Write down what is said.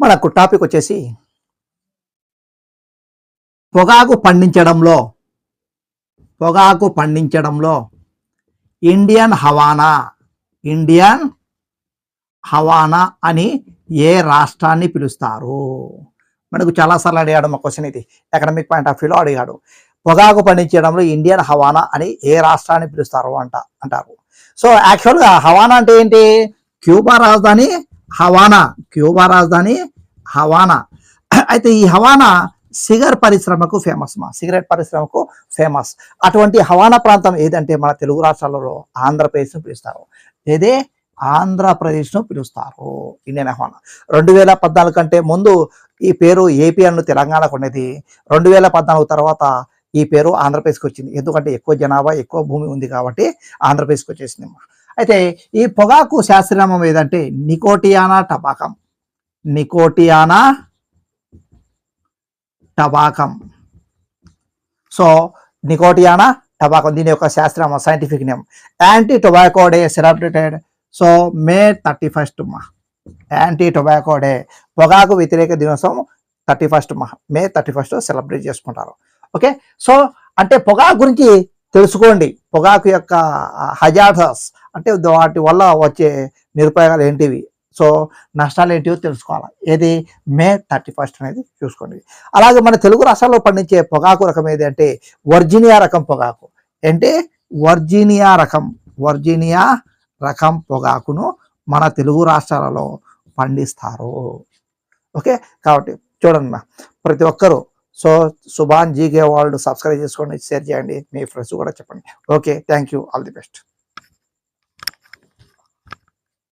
మనకు టాపిక్ వచ్చేసి పొగాకు పండించడంలో ఇండియన్ హవానా అని ఏ రాష్ట్రాన్ని పిలుస్తారు? మనకు చాలాసార్లు అడిగాడు మా క్వశ్చన్. ఇది ఎకనామిక్ పాయింట్ ఆఫ్ వ్యూలో అడిగాడు. పొగాకు పండించడంలో ఇండియన్ హవానా అని ఏ రాష్ట్రాన్ని పిలుస్తారు అంటారు. సో యాక్చువల్గా హవానా అంటే ఏంటి? క్యూబా రాజధాని హవానా. అయితే ఈ హవానా సిగరెట్ పరిశ్రమకు ఫేమస్. అటువంటి హవానా ప్రాంతం ఏదంటే మన తెలుగు రాష్ట్రాలలో ఆంధ్రప్రదేశ్ను పిలుస్తారు. ఏదే ఆంధ్రప్రదేశ్ను పిలుస్తారు ఇండియన్ హవానా. 2014 కంటే ముందు ఈ పేరు ఏపీ అను తెలంగాణకు ఉండేది. 2014 తర్వాత ఈ పేరు ఆంధ్రప్రదేశ్కి వచ్చింది. ఎందుకంటే ఎక్కువ జనాభా, ఎక్కువ భూమి ఉంది కాబట్టి ఆంధ్రప్రదేశ్కి వచ్చేసింది. అయితే ఈ పొగాకు శాస్త్రనామం ఏదంటే Nicotiana tabacum. So Nicotiana tabacum దీని యొక్క శాస్త్రనామం, scientific name. Anti tobacco day celebrated so May 31 anti tobacco day, పొగాకు వ్యతిరేక దినోత్సవం 31 మే 31 సెలబ్రేట్ చేసుకుంటారు. ఓకే, సో అంటే పొగాకు గురించి తెలుసుకోండి. పొగాకు యొక్క హజార్డ్స్ అంటే వాటి వల్ల వచ్చే నిరుపయోగాలు ఏంటివి, సో నష్టాలు ఏంటివో తెలుసుకోవాలి. ఏది మే 31 అనేది చూసుకోండి. అలాగే మన తెలుగు రాష్ట్రాల్లో పండించే పొగాకు రకం ఏది అంటే వర్జీనియా రకం పొగాకు. అంటే వర్జీనియా రకం పొగాకును మన తెలుగు రాష్ట్రాలలో పండిస్తారు. ఓకే, కాబట్టి చూడండి ప్రతి ఒక్కరూ. So Subhan GK world subscribe చేసుకోండి, షేర్ చేయండి, మీ ఫ్రెండ్స్ కూడా చెప్పండి. Okay, thank you, all the best.